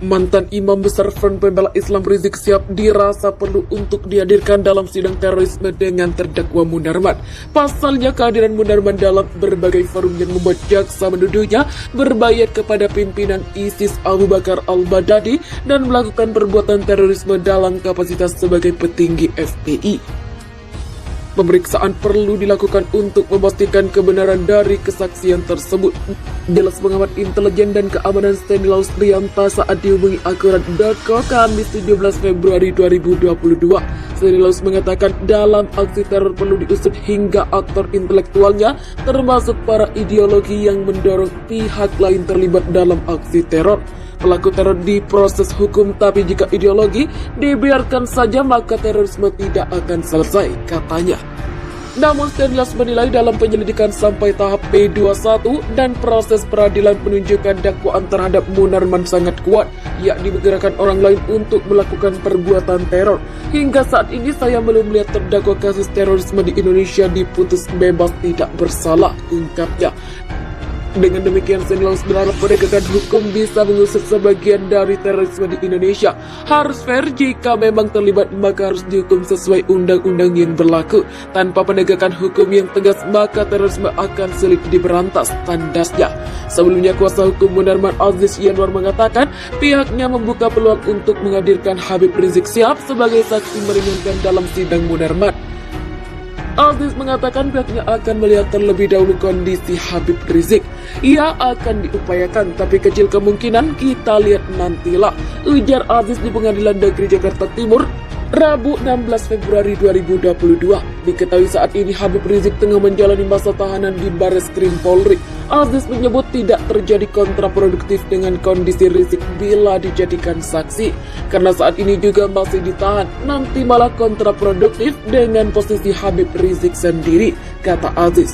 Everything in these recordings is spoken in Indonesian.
Mantan Imam Besar Front Pembela Islam Rizik Syihab dirasa perlu untuk dihadirkan dalam sidang terorisme dengan terdakwa Munarman. Pasalnya kehadiran Munarman dalam berbagai forum yang membuat jaksa menuduhnya berbayat kepada pimpinan ISIS Abu Bakar al-Baghdadi dan melakukan perbuatan terorisme dalam kapasitas sebagai petinggi FPI. Pemeriksaan perlu dilakukan untuk memastikan kebenaran dari kesaksian tersebut. Jelas pengamat intelijen dan keamanan Stanislaus Rianta saat dihubungi Akurat.co Kamis 17 Februari 2022. Stanislaus mengatakan dalam aksi teror perlu diusut hingga aktor intelektualnya, termasuk para ideologi yang mendorong pihak lain terlibat dalam aksi teror. Pelaku teror diproses hukum, tapi jika ideologi dibiarkan saja maka terorisme tidak akan selesai, katanya. Namun Stanislaus menilai dalam penyelidikan sampai tahap P21 dan proses peradilan menunjukkan dakwaan terhadap Munarman sangat kuat, yakni menggerakkan orang lain untuk melakukan perbuatan teror. Hingga saat ini saya belum melihat terdakwa kasus terorisme di Indonesia diputus bebas tidak bersalah, ungkapnya. Dengan demikian, Stanislaus berharap penegakan hukum bisa mengusut sebagian dari terorisme di Indonesia. Harus fair, jika memang terlibat maka harus dihukum sesuai undang-undang yang berlaku. Tanpa penegakan hukum yang tegas maka terorisme akan sulit diberantas, tandasnya. Sebelumnya kuasa hukum Munarman Aziz Yanwar mengatakan pihaknya membuka peluang untuk menghadirkan Habib Rizik Syihab sebagai saksi meringankan dalam sidang Munarman. Aziz mengatakan pihaknya akan melihat terlebih dahulu kondisi Habib Rizik. Ia akan diupayakan, tapi kecil kemungkinan, kita lihat nantilah, ujar Aziz di Pengadilan Negeri Jakarta Timur, Rabu 16 Februari 2022. Diketahui saat ini Habib Rizik tengah menjalani masa tahanan di Barreskrim Polri. Aziz menyebut tidak terjadi kontraproduktif dengan kondisi Rizik bila dijadikan saksi, karena saat ini juga masih ditahan. Nanti malah kontraproduktif dengan posisi Habib Rizik sendiri, kata Aziz.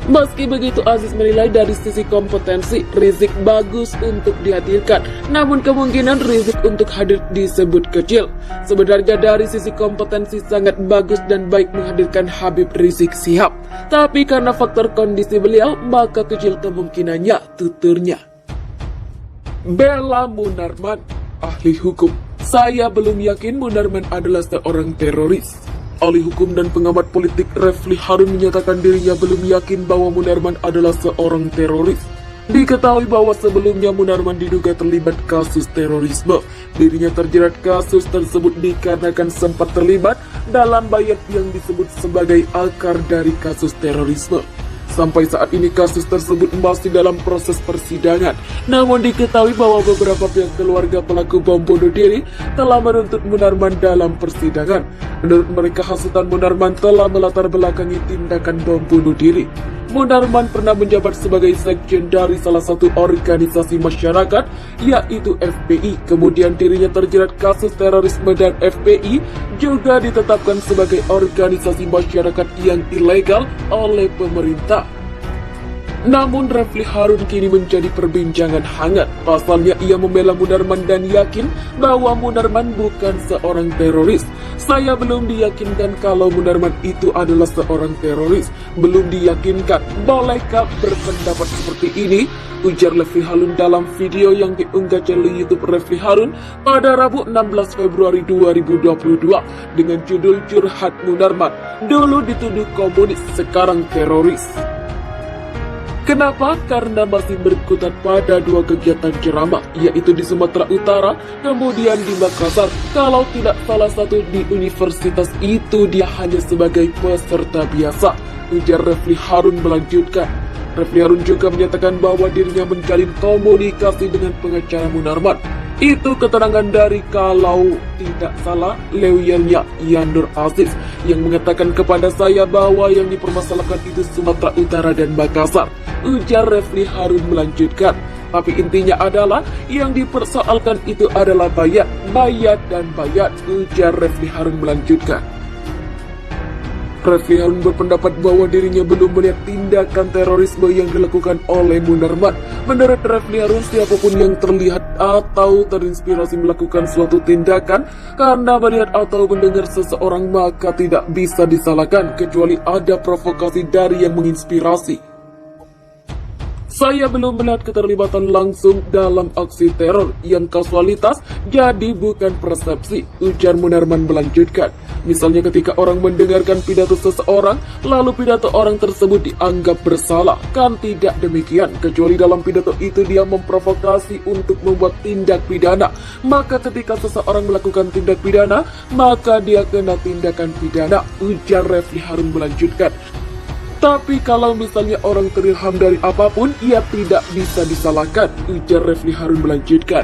Meski begitu, Aziz menilai dari sisi kompetensi Rizik bagus untuk dihadirkan, namun kemungkinan Rizik untuk hadir disebut kecil. Sebenarnya dari sisi kompetensi sangat bagus dan baik menghadirkan Habib Rizik Syihab, tapi karena faktor kondisi beliau maka kecil kemungkinannya, tuturnya. Bela Munarman, ahli hukum. Saya belum yakin Munarman adalah seorang teroris. Ahli hukum dan pengamat politik Refli Harun menyatakan dirinya belum yakin bahwa Munarman adalah seorang teroris. Diketahui bahwa sebelumnya Munarman diduga terlibat kasus terorisme. Dirinya terjerat kasus tersebut dikarenakan sempat terlibat dalam bayat yang disebut sebagai akar dari kasus terorisme. Sampai saat ini kasus tersebut masih dalam proses persidangan. Namun diketahui bahwa beberapa pihak keluarga pelaku bom bunuh diri telah menuntut Munarman dalam persidangan. Menurut mereka, hasutan Munarman telah melatar belakangi tindakan bom bunuh diri. Munarman pernah menjabat sebagai sekjen dari salah satu organisasi masyarakat, yaitu FPI. Kemudian dirinya terjerat kasus terorisme dan FPI juga ditetapkan sebagai organisasi masyarakat yang ilegal oleh pemerintah. Namun Refli Harun kini menjadi perbincangan hangat. Pasalnya ia membela Munarman dan yakin bahwa Munarman bukan seorang teroris. Saya belum diyakinkan kalau Munarman itu adalah seorang teroris. Belum diyakinkan. Bolehkah berpendapat seperti ini? Ujar Refli Harun dalam video yang diunggah channel YouTube Refli Harun pada Rabu 16 Februari 2022 dengan judul Curhat Munarman. Dulu dituduh komunis, sekarang teroris. Kenapa? Karena masih berkutat pada dua kegiatan ceramah, yaitu di Sumatera Utara, kemudian di Makassar. Kalau tidak salah satu di universitas itu dia hanya sebagai peserta biasa, ujar Refli Harun melanjutkan. Refli Harun juga menyatakan bahwa dirinya menjalin komunikasi dengan pengacara Munarman. Itu keterangan dari, kalau tidak salah, lawyernya Yanur Aziz yang mengatakan kepada saya bahwa yang dipermasalahkan itu Sumatera Utara dan Makassar, ujar Refli Harun melanjutkan. Tapi intinya adalah yang dipersoalkan itu adalah bayat dan bayat, ujar Refli Harun melanjutkan. Refli Harun berpendapat bahwa dirinya belum melihat tindakan terorisme yang dilakukan oleh Munarman. Menurut Refli Harun, siapapun yang terlihat atau terinspirasi melakukan suatu tindakan karena melihat atau mendengar seseorang maka tidak bisa disalahkan kecuali ada provokasi dari yang menginspirasi. Saya belum melihat keterlibatan langsung dalam aksi teror yang kasualitas jadi bukan persepsi, ujar Munarman melanjutkan. Misalnya ketika orang mendengarkan pidato seseorang, lalu pidato orang tersebut dianggap bersalah. Kan tidak demikian, kecuali dalam pidato itu dia memprovokasi untuk membuat tindak pidana. Maka ketika seseorang melakukan tindak pidana, maka dia kena tindakan pidana, ujar Refli Harun melanjutkan. Tapi kalau misalnya orang terilham dari apapun, ia tidak bisa disalahkan, ujar Refli Harun melanjutkan.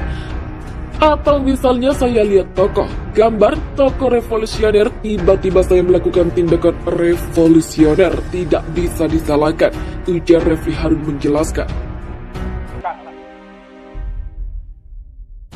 Atau misalnya saya lihat tokoh, gambar tokoh revolusioner, tiba-tiba saya melakukan tindakan revolusioner, tidak bisa disalahkan, ujar Refli Harun menjelaskan.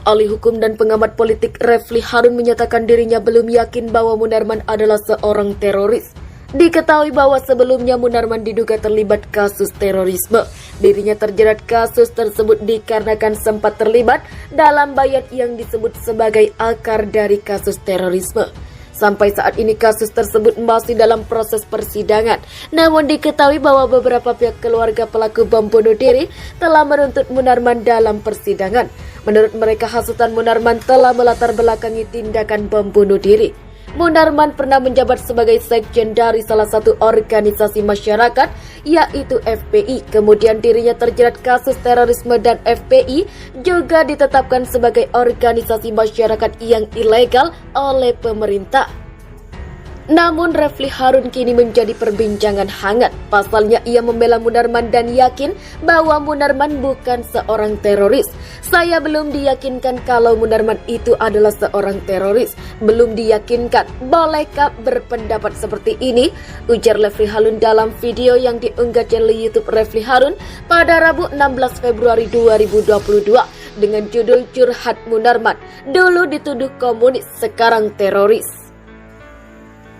Ahli hukum dan pengamat politik Refli Harun menyatakan dirinya belum yakin bahwa Munarman adalah seorang teroris. Diketahui bahwa sebelumnya Munarman diduga terlibat kasus terorisme. Dirinya terjerat kasus tersebut dikarenakan sempat terlibat dalam bayat yang disebut sebagai akar dari kasus terorisme. Sampai saat ini kasus tersebut masih dalam proses persidangan. Namun diketahui bahwa beberapa pihak keluarga pelaku bom bunuh diri telah menuntut Munarman dalam persidangan. Menurut mereka, hasutan Munarman telah melatar belakangi tindakan bom bunuh diri. Munarman pernah menjabat sebagai sekjen dari salah satu organisasi masyarakat, yaitu FPI. Kemudian dirinya terjerat kasus terorisme dan FPI juga ditetapkan sebagai organisasi masyarakat yang ilegal oleh pemerintah. Namun Refli Harun kini menjadi perbincangan hangat. Pasalnya ia membela Munarman dan yakin bahwa Munarman bukan seorang teroris. Saya belum diyakinkan kalau Munarman itu adalah seorang teroris. Belum diyakinkan. Bolehkah berpendapat seperti ini? Ujar Refli Harun dalam video yang diunggah channel YouTube Refli Harun pada Rabu 16 Februari 2022 dengan judul Curhat Munarman. Dulu dituduh komunis, sekarang teroris.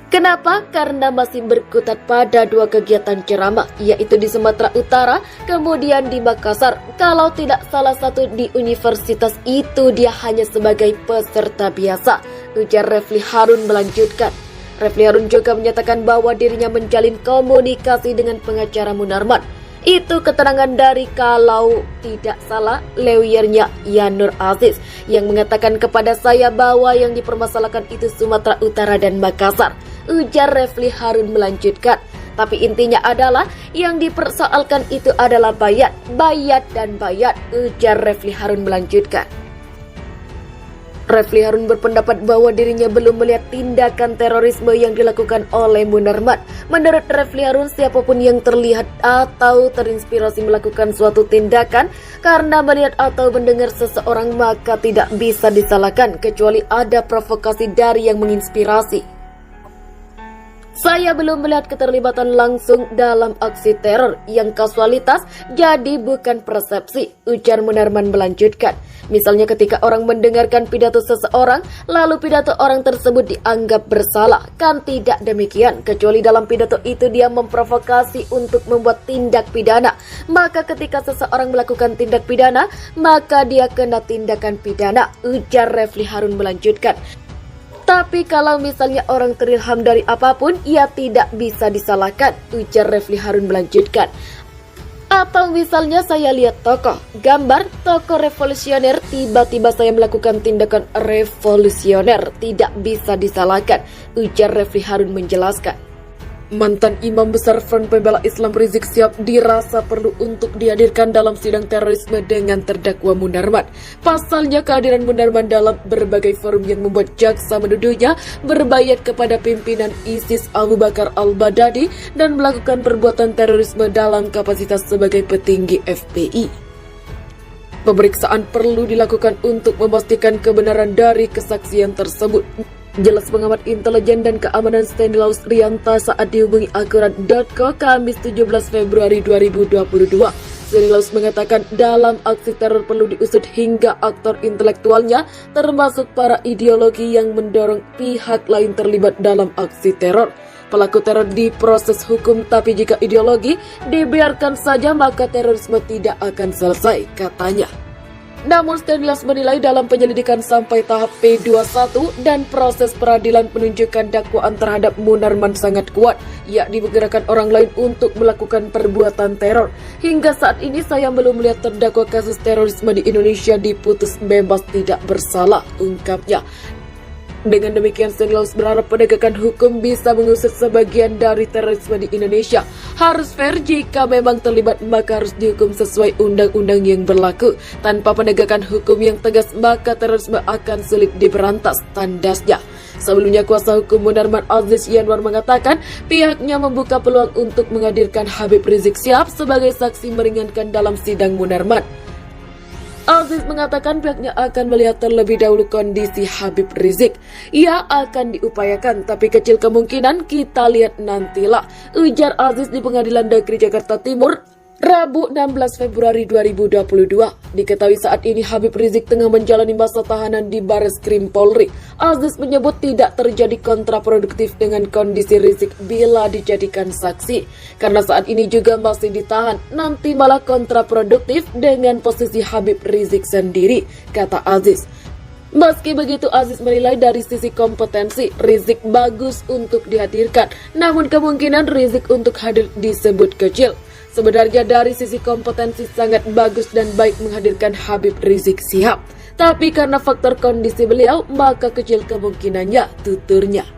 Kenapa? Karena masih berkutat pada dua kegiatan ceramah, yaitu di Sumatera Utara, kemudian di Makassar. Kalau tidak salah satu di universitas itu, dia hanya sebagai peserta biasa, ujar Refli Harun melanjutkan. Refli Harun juga menyatakan bahwa dirinya menjalin komunikasi dengan pengacara Munarman. Itu keterangan dari, kalau tidak salah, lawyernya Yanur Aziz yang mengatakan kepada saya bahwa yang dipermasalahkan itu Sumatera Utara dan Makassar, ujar Refli Harun melanjutkan. Tapi intinya adalah yang dipersoalkan itu adalah bayat dan bayat, ujar Refli Harun melanjutkan. Refli Harun berpendapat bahwa dirinya belum melihat tindakan terorisme yang dilakukan oleh Munarman. Menurut Refli Harun, siapapun yang terlihat atau terinspirasi melakukan suatu tindakan karena melihat atau mendengar seseorang, maka tidak bisa disalahkan kecuali ada provokasi dari yang menginspirasi. Saya belum melihat keterlibatan langsung dalam aksi teror yang kasualitas jadi bukan persepsi, ujar Munarman melanjutkan. Misalnya ketika orang mendengarkan pidato seseorang, lalu pidato orang tersebut dianggap bersalah. Kan tidak demikian, kecuali dalam pidato itu dia memprovokasi untuk membuat tindak pidana. Maka ketika seseorang melakukan tindak pidana, maka dia kena tindakan pidana, ujar Refli Harun melanjutkan. Tapi kalau misalnya orang terilham dari apapun, ia tidak bisa disalahkan, ujar Refli Harun melanjutkan. Atau misalnya saya lihat tokoh, gambar tokoh revolusioner, tiba-tiba saya melakukan tindakan revolusioner, tidak bisa disalahkan, ujar Refli Harun menjelaskan. Mantan Imam Besar Front Pembela Islam Rizik Syihab dirasa perlu untuk dihadirkan dalam sidang terorisme dengan terdakwa Munarman. Pasalnya kehadiran Munarman dalam berbagai forum yang membuat jaksa menuduhnya berbayat kepada pimpinan ISIS Abu Bakar al-Baghdadi dan melakukan perbuatan terorisme dalam kapasitas sebagai petinggi FPI. Pemeriksaan perlu dilakukan untuk memastikan kebenaran dari kesaksian tersebut. Jelas pengamat intelijen dan keamanan Stanislaus Rianta saat dihubungi Akurat.co Kamis 17 Februari 2022. Stanislaus mengatakan dalam aksi teror perlu diusut hingga aktor intelektualnya, termasuk para ideologi yang mendorong pihak lain terlibat dalam aksi teror. Pelaku teror diproses hukum, tapi jika ideologi dibiarkan saja maka terorisme tidak akan selesai, katanya. Namun Stainless menilai dalam penyelidikan sampai tahap P21 dan proses peradilan menunjukkan dakwaan terhadap Munarman sangat kuat, yakni menggerakkan orang lain untuk melakukan perbuatan teror. Hingga saat ini saya belum melihat terdakwa kasus terorisme di Indonesia diputus bebas tidak bersalah, ungkapnya. Dengan demikian, Stainless berharap penegakan hukum bisa mengusut sebagian dari terorisme di Indonesia. Harus fair, jika memang terlibat maka harus dihukum sesuai undang-undang yang berlaku. Tanpa penegakan hukum yang tegas maka terorisme akan sulit diberantas, tandasnya. Sebelumnya, kuasa hukum Munarman Aziz Yanwar mengatakan pihaknya membuka peluang untuk menghadirkan Habib Rizik Syihab sebagai saksi meringankan dalam sidang Munarman. Aziz mengatakan pihaknya akan melihat terlebih dahulu kondisi Habib Rizik. Ia akan diupayakan, tapi kecil kemungkinan, kita lihat nantilah, ujar Aziz di Pengadilan Negeri Jakarta Timur, Rabu 16 Februari 2022. Diketahui saat ini Habib Rizik tengah menjalani masa tahanan di Bareskrim Polri. Aziz menyebut tidak terjadi kontraproduktif dengan kondisi Rizik bila dijadikan saksi, karena saat ini juga masih ditahan. Nanti malah kontraproduktif dengan posisi Habib Rizik sendiri, kata Aziz. Meski begitu, Aziz menilai dari sisi kompetensi Rizik bagus untuk dihadirkan, namun kemungkinan Rizik untuk hadir disebut kecil. Sebenarnya dari sisi kompetensi sangat bagus dan baik menghadirkan Habib Rizik Syihab. Tapi karena faktor kondisi beliau, maka kecil kemungkinannya, tuturnya.